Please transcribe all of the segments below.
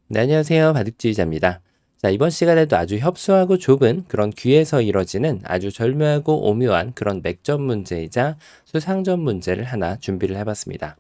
네, 안녕하세요. 바둑주의자입니다. 자, 이번 시간에도 아주 협소하고 좁은 그런 귀에서 이뤄지는 아주 절묘하고 오묘한 그런 맥점 문제이자 수상점 문제를 하나 준비를 해봤습니다.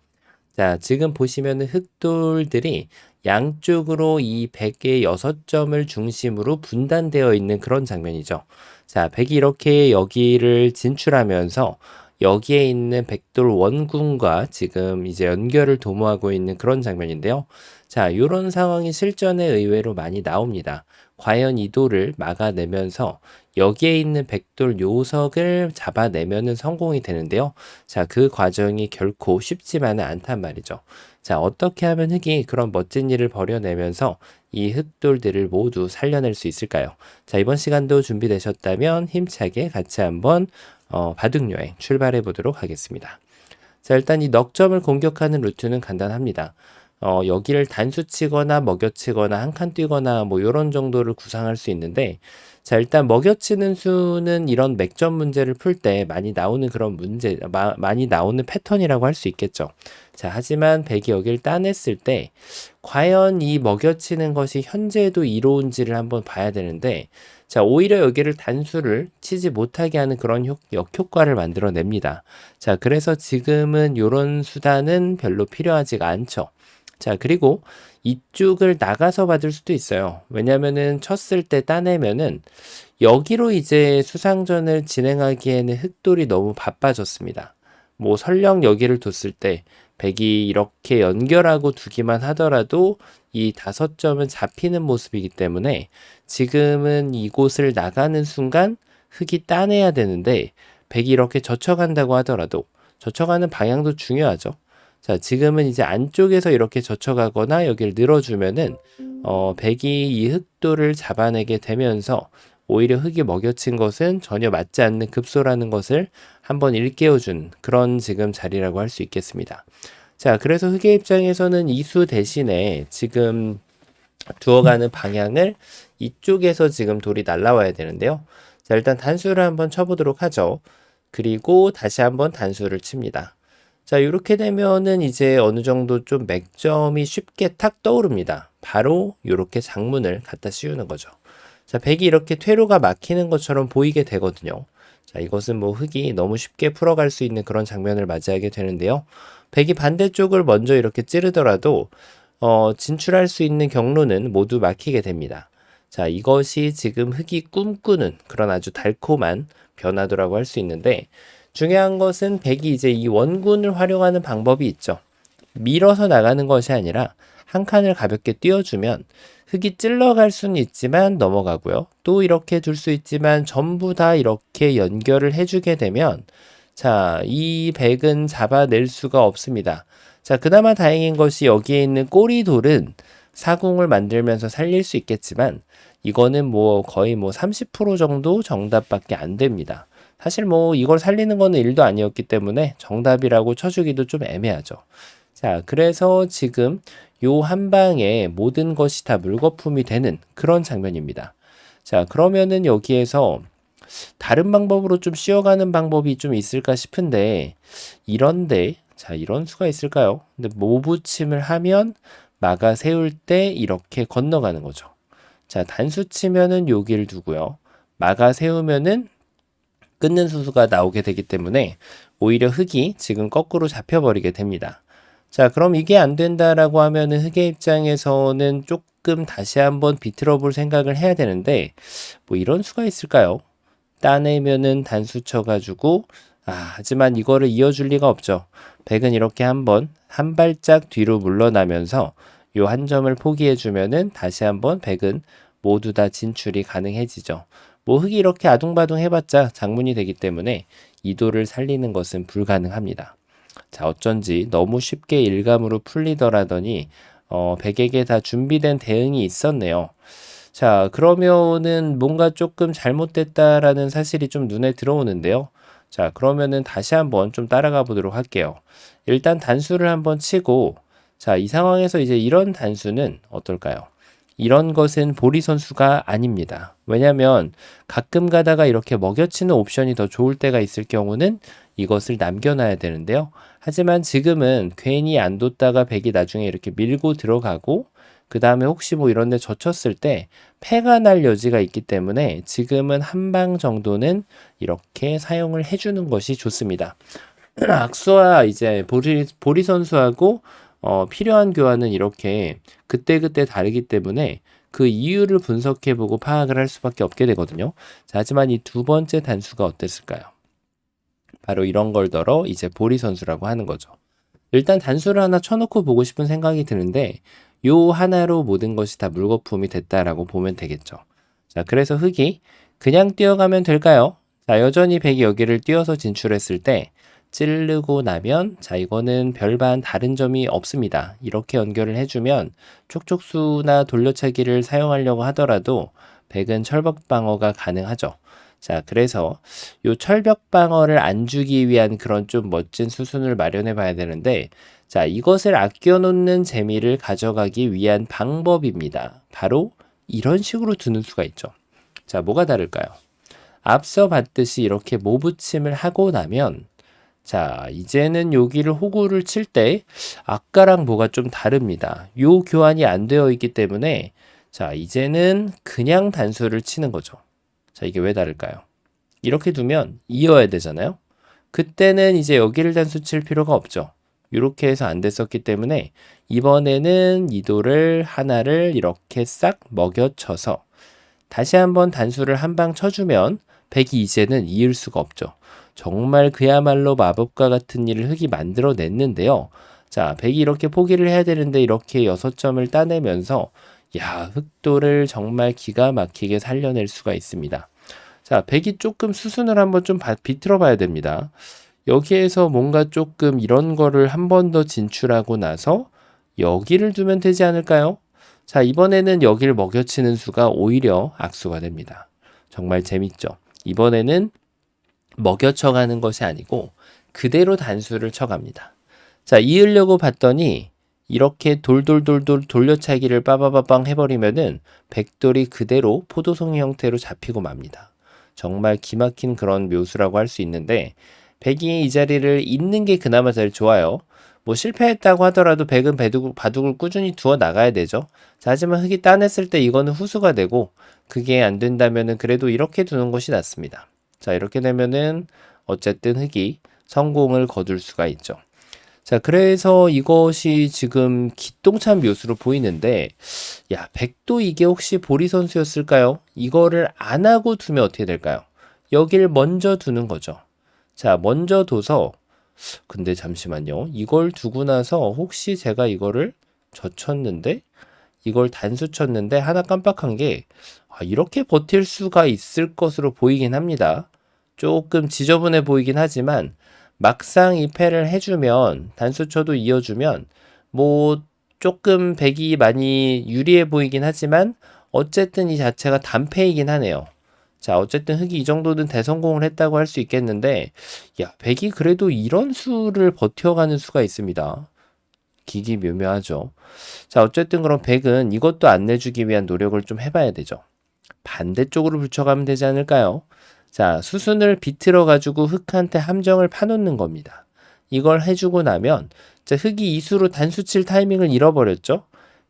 자, 지금 보시면은 흑돌들이 양쪽으로 이 100의 6점을 중심으로 분단되어 있는 그런 장면이죠. 자, 100이 이렇게 여기를 진출하면서 여기에 있는 백돌 원군과 지금 이제 연결을 도모하고 있는 그런 장면인데요. 자, 이런 상황이 실전에 의외로 많이 나옵니다. 과연 이 돌을 막아내면서 여기에 있는 백돌 요석을 잡아내면은 성공이 되는데요. 자, 그 과정이 결코 쉽지만은 않단 말이죠. 자, 어떻게 하면 흑이 그런 멋진 일을 벌여내면서 이 흑돌들을 모두 살려낼 수 있을까요? 자, 이번 시간도 준비되셨다면 힘차게 같이 한번 바둑여행 출발해 보도록 하겠습니다. 자, 일단 이 넉점을 공격하는 루트는 간단합니다. 여기를 단수 치거나 먹여치거나 한 칸 뛰거나 뭐 요런 정도를 구상할 수 있는데, 자, 일단 먹여치는 수는 이런 맥점 문제를 풀 때 많이 나오는 그런 문제, 많이 나오는 패턴이라고 할 수 있겠죠. 자, 하지만 백이 여기를 따냈을 때 과연 이 먹여치는 것이 현재도 이로운지를 한번 봐야 되는데, 자, 오히려 여기를 단수를 치지 못하게 하는 그런 역효과를 만들어냅니다. 자, 그래서 지금은 이런 수단은 별로 필요하지가 않죠. 자, 그리고 이쪽을 나가서 받을 수도 있어요. 왜냐면은 쳤을 때 따내면은 여기로 이제 수상전을 진행하기에는 흑돌이 너무 바빠졌습니다. 뭐 설령 여기를 뒀을 때 백이 이렇게 연결하고 두기만 하더라도 이 5점은 잡히는 모습이기 때문에 지금은 이곳을 나가는 순간 흑이 따내야 되는데 백이 이렇게 젖혀간다고 하더라도 젖혀가는 방향도 중요하죠. 자, 지금은 이제 안쪽에서 이렇게 젖혀가거나 여기를 늘어주면은 백이 이 흑도를 잡아내게 되면서 오히려 흑이 먹여친 것은 전혀 맞지 않는 급소라는 것을 한번 일깨워준 그런 지금 자리라고 할 수 있겠습니다. 자, 그래서 흑의 입장에서는 이수 대신에 지금 두어가는 방향을 이쪽에서 지금 돌이 날라와야 되는데요. 자, 일단 단수를 한번 쳐보도록 하죠. 그리고 다시 한번 단수를 칩니다. 자, 이렇게 되면은 이제 어느 정도 좀 맥점이 쉽게 탁 떠오릅니다. 바로 이렇게 장문을 갖다 씌우는 거죠. 자, 백이 이렇게 퇴로가 막히는 것처럼 보이게 되거든요. 자, 이것은 뭐 흑이 너무 쉽게 풀어갈 수 있는 그런 장면을 맞이하게 되는데요. 백이 반대쪽을 먼저 이렇게 찌르더라도 진출할 수 있는 경로는 모두 막히게 됩니다. 자, 이것이 지금 흑이 꿈꾸는 그런 아주 달콤한 변화도라고 할 수 있는데, 중요한 것은 백이 이제 이 원군을 활용하는 방법이 있죠. 밀어서 나가는 것이 아니라 한 칸을 가볍게 띄워주면 흑이 찔러갈 수는 있지만 넘어가고요. 또 이렇게 둘 수 있지만 전부 다 이렇게 연결을 해주게 되면 자, 이 백은 잡아낼 수가 없습니다. 자, 그나마 다행인 것이 여기에 있는 꼬리돌은 사궁을 만들면서 살릴 수 있겠지만 이거는 뭐 거의 뭐 30% 정도 정답밖에 안 됩니다. 사실 뭐 이걸 살리는 거는 일도 아니었기 때문에 정답이라고 쳐주기도 좀 애매하죠. 자, 그래서 지금 요 한 방에 모든 것이 다 물거품이 되는 그런 장면입니다. 자, 그러면은 여기에서 다른 방법으로 좀 쉬어가는 방법이 좀 있을까 싶은데, 이런데, 자, 이런 수가 있을까요? 근데 모부침을 하면 막아 세울 때 이렇게 건너가는 거죠. 자, 단수 치면은 여기를 두고요. 막아 세우면은 끊는 수수가 나오게 되기 때문에 오히려 흑이 지금 거꾸로 잡혀버리게 됩니다. 자, 그럼 이게 안 된다라고 하면은 흑의 입장에서는 조금 다시 한번 비틀어 볼 생각을 해야 되는데, 뭐 이런 수가 있을까요? 따내면은 단수 쳐가지고, 하지만 이거를 이어줄 리가 없죠. 백은 이렇게 한번 한 발짝 뒤로 물러나면서 요 한 점을 포기해주면은 다시 한번 백은 모두 다 진출이 가능해지죠. 뭐 흑이 이렇게 아둥바둥 해봤자 장문이 되기 때문에 이도를 살리는 것은 불가능합니다. 자, 어쩐지 너무 쉽게 일감으로 풀리더라더니 백에게 다 준비된 대응이 있었네요. 자, 그러면은 뭔가 조금 잘못됐다라는 사실이 좀 눈에 들어오는데요. 자, 그러면은 다시 한번 좀 따라가 보도록 할게요. 일단 단수를 한번 치고, 자, 이 상황에서 이제 이런 단수는 어떨까요? 이런 것은 보리 선수가 아닙니다. 왜냐면 가끔 가다가 이렇게 먹여치는 옵션이 더 좋을 때가 있을 경우는 이것을 남겨놔야 되는데요. 하지만 지금은 괜히 안 뒀다가 백이 나중에 이렇게 밀고 들어가고 그 다음에 혹시 뭐 이런 데 젖혔을 때 폐가 날 여지가 있기 때문에 지금은 한 방 정도는 이렇게 사용을 해주는 것이 좋습니다. 악수와 이제 보리 선수하고 필요한 교환은 이렇게 그때그때 다르기 때문에 그 이유를 분석해보고 파악을 할 수밖에 없게 되거든요. 자, 하지만 이 두 번째 단수가 어땠을까요? 바로 이런 걸더러 이제 보리 선수라고 하는 거죠. 일단 단수를 하나 쳐놓고 보고 싶은 생각이 드는데 요 하나로 모든 것이 다 물거품이 됐다라고 보면 되겠죠. 자, 그래서 흙이 그냥 뛰어가면 될까요? 자, 여전히 백이 여기를 뛰어서 진출했을 때 찌르고 나면 자, 이거는 별반 다른 점이 없습니다. 이렇게 연결을 해주면 촉촉수나 돌려차기를 사용하려고 하더라도 백은 철벽 방어가 가능하죠. 자, 그래서 요 철벽 방어를 안 주기 위한 그런 좀 멋진 수순을 마련해 봐야 되는데, 자, 이것을 아껴놓는 재미를 가져가기 위한 방법입니다. 바로 이런 식으로 두는 수가 있죠. 자, 뭐가 다를까요? 앞서 봤듯이 이렇게 모붙임을 하고 나면, 자, 이제는 여기를 호구를 칠 때 아까랑 뭐가 좀 다릅니다. 요 교환이 안 되어 있기 때문에, 자, 이제는 그냥 단수를 치는 거죠. 자, 이게 왜 다를까요? 이렇게 두면 이어야 되잖아요. 그때는 이제 여기를 단수 칠 필요가 없죠. 이렇게 해서 안 됐었기 때문에 이번에는 이 돌을 하나를 이렇게 싹 먹여쳐서 다시 한번 단수를 한 방 쳐주면 백이 이제는 이을 수가 없죠. 정말 그야말로 마법과 같은 일을 흙이 만들어냈는데요. 자, 백이 이렇게 포기를 해야 되는데 이렇게 6점을 따내면서 야, 흑돌을 정말 기가 막히게 살려낼 수가 있습니다. 자, 백이 조금 수순을 한번 좀 비틀어 봐야 됩니다. 여기에서 뭔가 조금 이런 거를 한 번 더 진출하고 나서 여기를 두면 되지 않을까요? 자, 이번에는 여기를 먹여치는 수가 오히려 악수가 됩니다. 정말 재밌죠? 이번에는 먹여쳐가는 것이 아니고 그대로 단수를 쳐갑니다. 자, 이으려고 봤더니 이렇게 돌돌돌돌 돌려차기를 빠바바빵 해버리면은 백돌이 그대로 포도송이 형태로 잡히고 맙니다. 정말 기막힌 그런 묘수라고 할 수 있는데 백이 이 자리를 잇는 게 그나마 제일 좋아요. 뭐 실패했다고 하더라도 백은 바둑을 꾸준히 두어 나가야 되죠. 자, 하지만 흙이 따냈을 때 이거는 후수가 되고 그게 안 된다면은 그래도 이렇게 두는 것이 낫습니다. 자, 이렇게 되면은 어쨌든 흙이 성공을 거둘 수가 있죠. 자, 그래서 이것이 지금 기똥찬 묘수로 보이는데, 야, 백도 이게 혹시 보리 선수였을까요? 이거를 안 하고 두면 어떻게 될까요? 여길 먼저 두는 거죠. 자, 먼저 둬서, 근데 잠시만요. 이걸 두고 나서 혹시 제가 이거를 젖혔는데, 이걸 단수 쳤는데, 하나 깜빡한 게, 이렇게 버틸 수가 있을 것으로 보이긴 합니다. 조금 지저분해 보이긴 하지만, 막상 이 패를 해주면 단수 쳐도 이어주면 뭐 조금 백이 많이 유리해 보이긴 하지만 어쨌든 이 자체가 단패이긴 하네요. 자, 어쨌든 흙이 이 정도는 대성공을 했다고 할 수 있겠는데 야, 백이 그래도 이런 수를 버텨가는 수가 있습니다. 기기묘묘하죠. 자, 어쨌든 그럼 백은 이것도 안 내주기 위한 노력을 좀 해봐야 되죠. 반대쪽으로 붙여가면 되지 않을까요? 자, 수순을 비틀어 가지고 흙한테 함정을 파놓는 겁니다. 이걸 해주고 나면 자, 흙이 이수로 단수 칠 타이밍을 잃어버렸죠.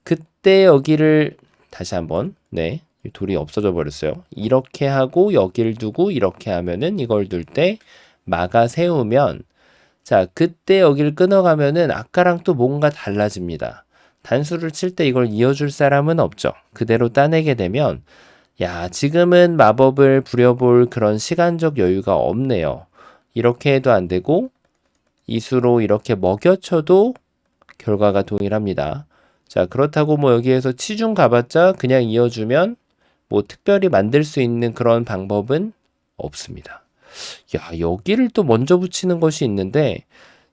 그때 여기를 다시 한번 네, 돌이 없어져 버렸어요. 이렇게 하고 여기를 두고 이렇게 하면은 이걸 둘 때 막아 세우면 자, 그때 여기를 끊어가면은 아까랑 또 뭔가 달라집니다. 단수를 칠 때 이걸 이어줄 사람은 없죠. 그대로 따내게 되면 야, 지금은 마법을 부려볼 그런 시간적 여유가 없네요. 이렇게 해도 안 되고 이수로 이렇게 먹여쳐도 결과가 동일합니다. 자, 그렇다고 뭐 여기에서 치중 가봤자 그냥 이어주면 뭐 특별히 만들 수 있는 그런 방법은 없습니다. 야, 여기를 또 먼저 붙이는 것이 있는데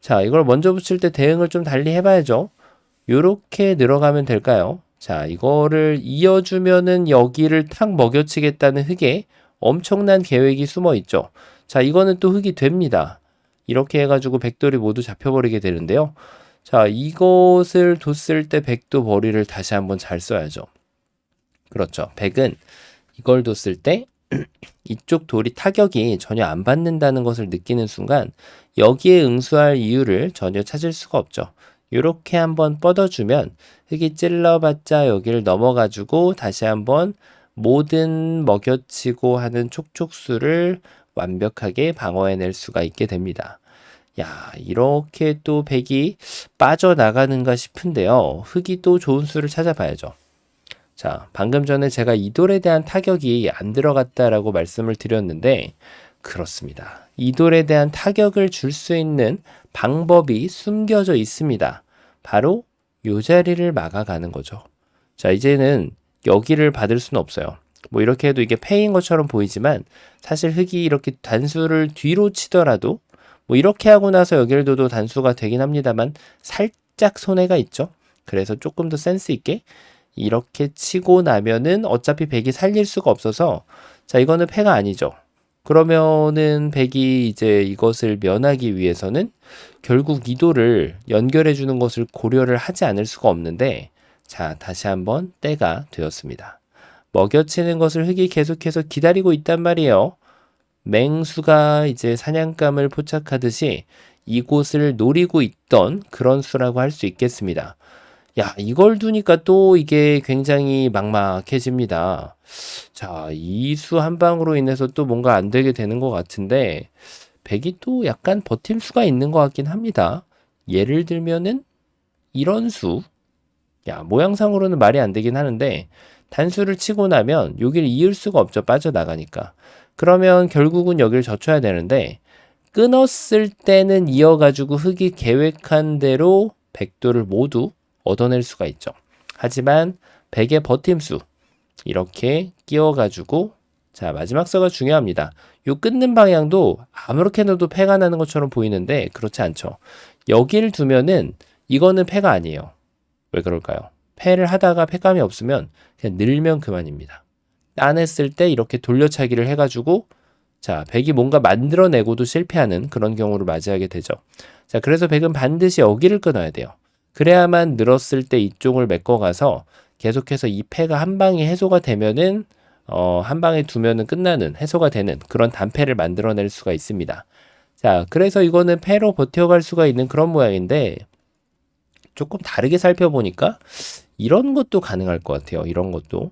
자, 이걸 먼저 붙일 때 대응을 좀 달리 해봐야죠. 요렇게 늘어가면 될까요? 자, 이거를 이어주면은 여기를 탁 먹여치겠다는 흙에 엄청난 계획이 숨어 있죠. 자, 이거는 또 흙이 됩니다. 이렇게 해가지고 백돌이 모두 잡혀버리게 되는데요. 자, 이것을 뒀을 때 백도 머리를 다시 한번 잘 써야죠. 그렇죠. 백은 이걸 뒀을 때 이쪽 돌이 타격이 전혀 안 받는다는 것을 느끼는 순간 여기에 응수할 이유를 전혀 찾을 수가 없죠. 요렇게 한번 뻗어주면 흙이 찔러봤자 여기를 넘어가지고 다시 한번 모든 먹여치고 하는 촉촉수를 완벽하게 방어해낼 수가 있게 됩니다. 야, 이렇게 또 백이 빠져나가는가 싶은데요. 흙이 또 좋은 수를 찾아봐야죠. 자, 방금 전에 제가 이 돌에 대한 타격이 안 들어갔다라고 말씀을 드렸는데, 그렇습니다. 이 돌에 대한 타격을 줄 수 있는 방법이 숨겨져 있습니다. 바로 요 자리를 막아가는 거죠. 자, 이제는 여기를 받을 수는 없어요. 뭐 이렇게 해도 이게 패인 것처럼 보이지만 사실 흙이 이렇게 단수를 뒤로 치더라도 뭐 이렇게 하고 나서 여기를 둬도 단수가 되긴 합니다만 살짝 손해가 있죠. 그래서 조금 더 센스 있게 이렇게 치고 나면은 어차피 백이 살릴 수가 없어서 자, 이거는 패가 아니죠. 그러면은 백이 이제 이것을 면하기 위해서는 결국 이 돌을 연결해 주는 것을 고려를 하지 않을 수가 없는데 자, 다시 한번 때가 되었습니다. 먹여치는 것을 흙이 계속해서 기다리고 있단 말이에요. 맹수가 이제 사냥감을 포착하듯이 이곳을 노리고 있던 그런 수라고 할 수 있겠습니다. 야, 이걸 두니까 또 이게 굉장히 막막해집니다. 자, 이 수 한 방으로 인해서 또 뭔가 안 되게 되는 것 같은데, 백이 또 약간 버팀 수가 있는 것 같긴 합니다. 예를 들면은 이런 수, 야, 모양상으로는 말이 안 되긴 하는데, 단수를 치고 나면 여기를 이을 수가 없죠. 빠져나가니까. 그러면 결국은 여기를 젖혀야 되는데, 끊었을 때는 이어가지고 흙이 계획한 대로 백도를 모두 얻어낼 수가 있죠. 하지만 백의 버팀수 이렇게 끼워가지고 자, 마지막 서가 중요합니다. 요 끊는 방향도 아무렇게 넣어도 패가 나는 것처럼 보이는데 그렇지 않죠. 여기를 두면은 이거는 패가 아니에요. 왜 그럴까요? 패를 하다가 패감이 없으면 그냥 늘면 그만입니다. 따냈을 때 이렇게 돌려차기를 해가지고 자, 백이 뭔가 만들어내고도 실패하는 그런 경우를 맞이하게 되죠. 자, 그래서 백은 반드시 여기를 끊어야 돼요. 그래야만 늘었을 때 이쪽을 메꿔가서 계속해서 이 패가 한 방에 해소가 되면은 한 방에 두면은 끝나는 해소가 되는 그런 단패를 만들어낼 수가 있습니다. 자, 그래서 이거는 패로 버텨갈 수가 있는 그런 모양인데 조금 다르게 살펴보니까 이런 것도 가능할 것 같아요. 이런 것도.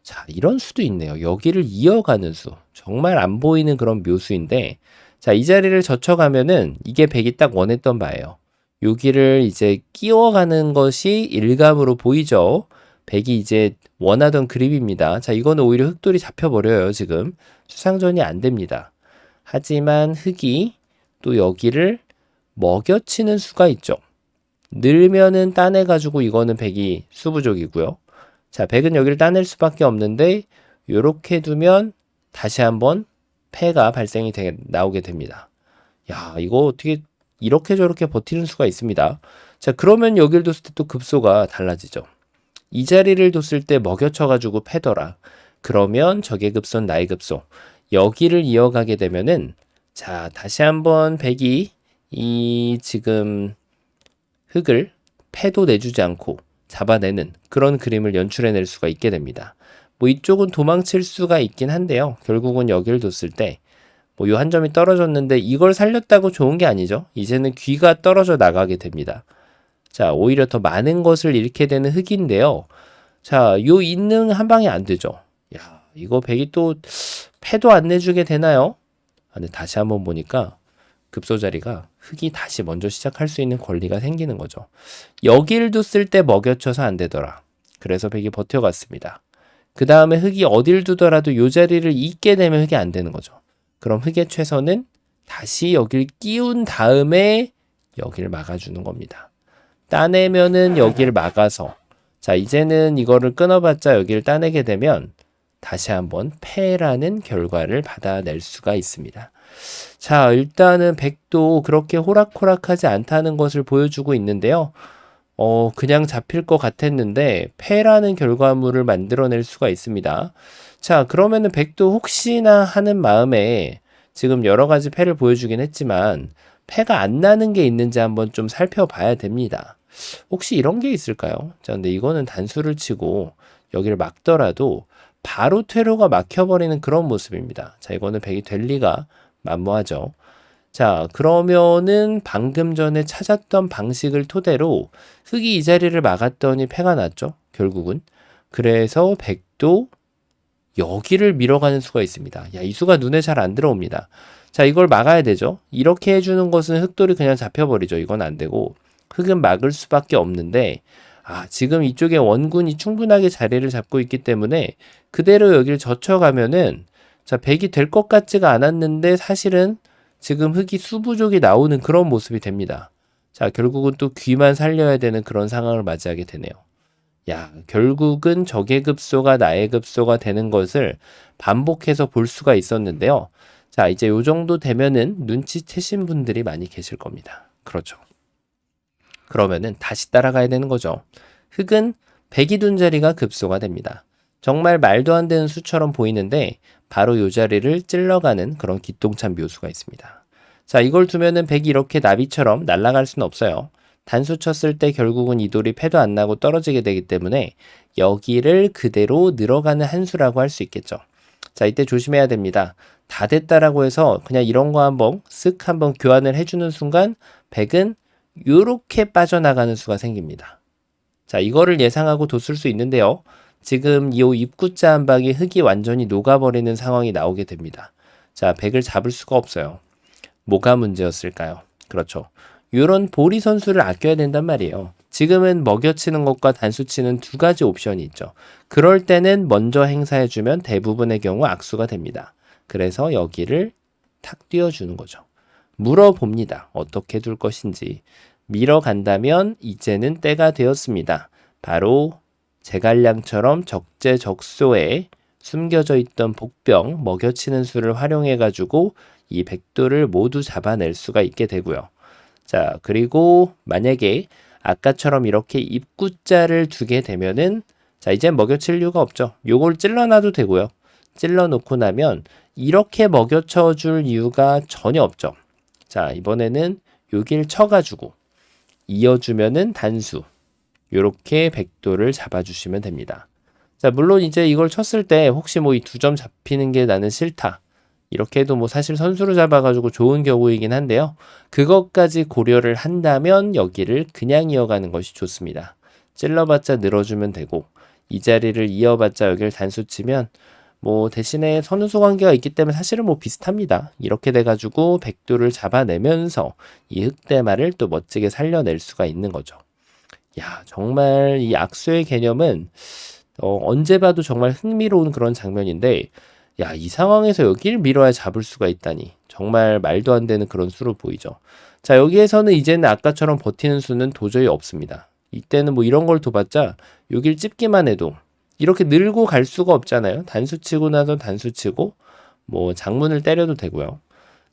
자, 이런 수도 있네요. 여기를 이어가는 수. 정말 안 보이는 그런 묘수인데 자, 이 자리를 젖혀가면은 이게 백이 딱 원했던 바예요. 여기를 이제 끼워가는 것이 일감으로 보이죠. 백이 이제 원하던 그립입니다. 자, 이거는 오히려 흙돌이 잡혀버려요. 지금 수상전이 안 됩니다. 하지만 흙이 또 여기를 먹여치는 수가 있죠. 늘면은 따내가지고 이거는 백이 수부족이고요. 자, 백은 여기를 따낼 수밖에 없는데 요렇게 두면 다시 한번 패가 발생이 나오게 됩니다. 야, 이거 어떻게 이렇게 저렇게 버티는 수가 있습니다. 자, 그러면 여기를 뒀을 때 또 급소가 달라지죠. 이 자리를 뒀을 때 먹여쳐가지고 패더라. 그러면 적의 급소는 나의 급소. 여기를 이어가게 되면은 자, 다시 한번 백이 이 지금 흙을 패도 내주지 않고 잡아내는 그런 그림을 연출해낼 수가 있게 됩니다. 뭐 이쪽은 도망칠 수가 있긴 한데요. 결국은 여기를 뒀을 때 뭐 요 한 점이 떨어졌는데 이걸 살렸다고 좋은 게 아니죠. 이제는 귀가 떨어져 나가게 됩니다. 자, 오히려 더 많은 것을 잃게 되는 흙인데요. 자, 요 있는 한 방에 안 되죠. 야, 이거 백이 또 패도 안 내주게 되나요? 근데 다시 한번 보니까 급소 자리가 흙이 다시 먼저 시작할 수 있는 권리가 생기는 거죠. 여기를 뒀을 때 먹여쳐서 안 되더라. 그래서 백이 버텨갔습니다. 그 다음에 흙이 어딜 두더라도 요 자리를 잇게 되면 흙이 안 되는 거죠. 그럼 흙의 최선은 다시 여길 끼운 다음에 여기를 막아주는 겁니다. 따내면은 여기를 막아서 자, 이제는 이거를 끊어봤자 여기를 따내게 되면 다시 한번 패라는 결과를 받아낼 수가 있습니다. 자, 일단은 백도 그렇게 호락호락하지 않다는 것을 보여주고 있는데요. 그냥 잡힐 것 같았는데 패라는 결과물을 만들어낼 수가 있습니다. 자, 그러면은 백도 혹시나 하는 마음에 지금 여러 가지 패를 보여주긴 했지만 패가 안 나는 게 있는지 한번 좀 살펴봐야 됩니다. 혹시 이런 게 있을까요? 자, 근데 이거는 단수를 치고 여기를 막더라도 바로 퇴로가 막혀버리는 그런 모습입니다. 자, 이거는 백이 될 리가 만무하죠. 자, 그러면은 방금 전에 찾았던 방식을 토대로 흙이 이 자리를 막았더니 패가 났죠. 결국은. 그래서 백도 여기를 밀어가는 수가 있습니다. 야, 이 수가 눈에 잘 안 들어옵니다. 자, 이걸 막아야 되죠. 이렇게 해주는 것은 흙돌이 그냥 잡혀버리죠. 이건 안 되고. 흙은 막을 수밖에 없는데, 지금 이쪽에 원군이 충분하게 자리를 잡고 있기 때문에 그대로 여기를 젖혀가면은, 자, 백이 될 것 같지가 않았는데 사실은 지금 흙이 수부족이 나오는 그런 모습이 됩니다. 자, 결국은 또 귀만 살려야 되는 그런 상황을 맞이하게 되네요. 야, 결국은 적의 급소가 나의 급소가 되는 것을 반복해서 볼 수가 있었는데요. 자, 이제 요 정도 되면은 눈치채신 분들이 많이 계실 겁니다. 그렇죠. 그러면은 다시 따라가야 되는 거죠. 흙은 백이 둔 자리가 급소가 됩니다. 정말 말도 안 되는 수처럼 보이는데 바로 요 자리를 찔러가는 그런 기똥찬 묘수가 있습니다. 자, 이걸 두면은 백이 이렇게 나비처럼 날아갈 수는 없어요. 단수 쳤을 때 결국은 이 돌이 패도 안 나고 떨어지게 되기 때문에 여기를 그대로 늘어가는 한 수라고 할 수 있겠죠. 자, 이때 조심해야 됩니다. 다 됐다라고 해서 그냥 이런 거 한번 쓱 한번 교환을 해주는 순간 백은 요렇게 빠져나가는 수가 생깁니다. 자, 이거를 예상하고 뒀을 수 있는데요. 지금 이 입구자 한 방에 흙이 완전히 녹아버리는 상황이 나오게 됩니다. 자, 백을 잡을 수가 없어요. 뭐가 문제였을까요? 그렇죠. 이런 보리 선수를 아껴야 된단 말이에요. 지금은 먹여치는 것과 단수치는 두 가지 옵션이 있죠. 그럴 때는 먼저 행사해주면 대부분의 경우 악수가 됩니다. 그래서 여기를 탁 띄워주는 거죠. 물어봅니다. 어떻게 둘 것인지. 밀어간다면 이제는 때가 되었습니다. 바로 제갈량처럼 적재적소에 숨겨져 있던 복병, 먹여치는 수를 활용해가지고 이 백도를 모두 잡아낼 수가 있게 되고요. 자, 그리고 만약에 아까처럼 이렇게 입구자를 두게 되면은 자, 이제 먹여칠 이유가 없죠. 요걸 찔러놔도 되고요. 찔러놓고 나면 이렇게 먹여쳐 줄 이유가 전혀 없죠. 자, 이번에는 여길 쳐가지고 이어주면은 단수. 요렇게 백도를 잡아주시면 됩니다. 자, 물론 이제 이걸 쳤을 때 혹시 뭐 이 두 점 잡히는 게 나는 싫다. 이렇게 해도 뭐 사실 선수로 잡아가지고 좋은 경우이긴 한데요. 그것까지 고려를 한다면 여기를 그냥 이어가는 것이 좋습니다. 찔러봤자 늘어주면 되고 이 자리를 이어봤자 여기를 단수 치면 뭐 대신에 선우소 관계가 있기 때문에 사실은 뭐 비슷합니다. 이렇게 돼가지고 백도를 잡아내면서 이 흑대마를 또 멋지게 살려낼 수가 있는 거죠. 야, 정말 이 악수의 개념은 언제 봐도 정말 흥미로운 그런 장면인데 야, 이 상황에서 여기를 밀어야 잡을 수가 있다니 정말 말도 안 되는 그런 수로 보이죠. 자, 여기에서는 이제는 아까처럼 버티는 수는 도저히 없습니다. 이때는 뭐 이런 걸 둬봤자 여길 찝기만 해도 이렇게 늘고 갈 수가 없잖아요. 단수 치고 나서 단수 치고 뭐 장문을 때려도 되고요.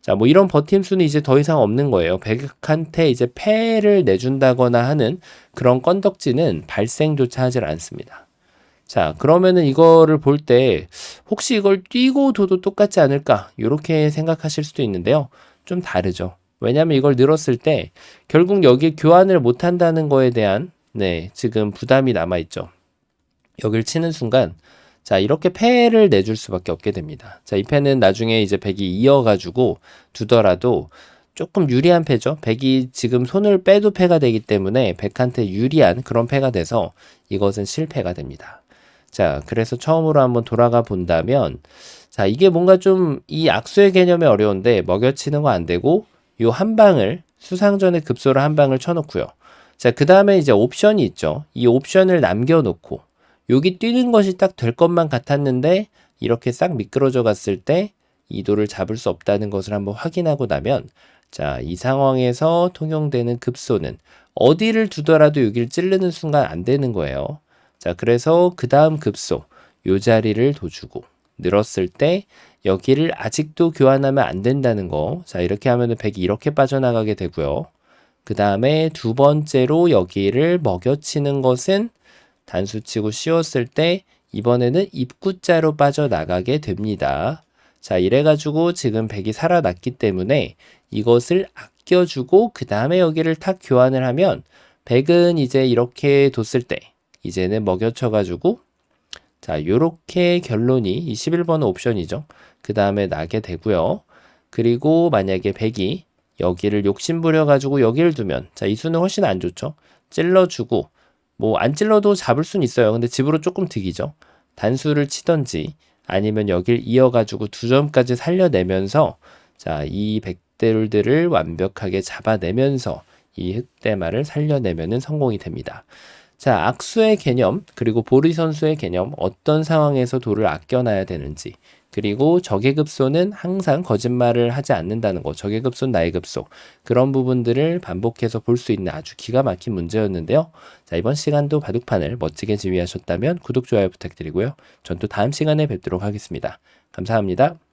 자, 뭐 이런 버팀수는 이제 더 이상 없는 거예요. 백한테 이제 패를 내준다거나 하는 그런 건덕지는 발생조차 하질 않습니다. 자, 그러면은 이거를 볼 때 혹시 이걸 뛰고 둬도 똑같지 않을까? 이렇게 생각하실 수도 있는데요. 좀 다르죠. 왜냐하면 이걸 늘었을 때 결국 여기에 교환을 못 한다는 거에 대한 지금 부담이 남아있죠. 여길 치는 순간 자, 이렇게 패를 내줄 수밖에 없게 됩니다. 자, 이 패는 나중에 이제 백이 이어가지고 두더라도 조금 유리한 패죠. 백이 지금 손을 빼도 패가 되기 때문에 백한테 유리한 그런 패가 돼서 이것은 실패가 됩니다. 자, 그래서 처음으로 한번 돌아가 본다면 자, 이게 뭔가 좀 이 악수의 개념이 어려운데 먹여치는 거 안 되고 요 한 방을 수상전에 급소를 한 방을 쳐놓고요. 자, 그 다음에 이제 옵션이 있죠. 이 옵션을 남겨놓고 여기 뛰는 것이 딱 될 것만 같았는데 이렇게 싹 미끄러져 갔을 때 이 돌을 잡을 수 없다는 것을 한번 확인하고 나면 자, 이 상황에서 통용되는 급소는 어디를 두더라도 여기를 찌르는 순간 안 되는 거예요. 자, 그래서 그 다음 급소 요 자리를 둬주고 늘었을 때 여기를 아직도 교환하면 안 된다는 거. 자, 이렇게 하면은 백이 이렇게 빠져나가게 되고요. 그 다음에 두 번째로 여기를 먹여치는 것은 단수 치고 씌웠을 때 이번에는 입구자로 빠져나가게 됩니다. 자, 이래가지고 지금 백이 살아났기 때문에 이것을 아껴주고 그 다음에 여기를 탁 교환을 하면 백은 이제 이렇게 뒀을 때 이제는 먹여쳐가지고 자, 요렇게 결론이 이 11번 옵션이죠. 그 다음에 나게 되고요. 그리고 만약에 백이 여기를 욕심 부려가지고 여기를 두면, 자, 이 수는 훨씬 안 좋죠. 찔러주고, 뭐 안 찔러도 잡을 수는 있어요. 근데 집으로 조금 득이죠. 단수를 치던지 아니면 여길 이어가지고 2점까지 살려내면서, 자, 이 백돌들을 완벽하게 잡아내면서 이 흑대마를 살려내면은 성공이 됩니다. 자, 악수의 개념, 그리고 보리 선수의 개념, 어떤 상황에서 돌을 아껴놔야 되는지, 그리고 적의 급소는 항상 거짓말을 하지 않는다는 거, 적의 급소는 나의 급소, 그런 부분들을 반복해서 볼 수 있는 아주 기가 막힌 문제였는데요. 자, 이번 시간도 바둑판을 멋지게 지휘하셨다면 구독, 좋아요 부탁드리고요. 전 또 다음 시간에 뵙도록 하겠습니다. 감사합니다.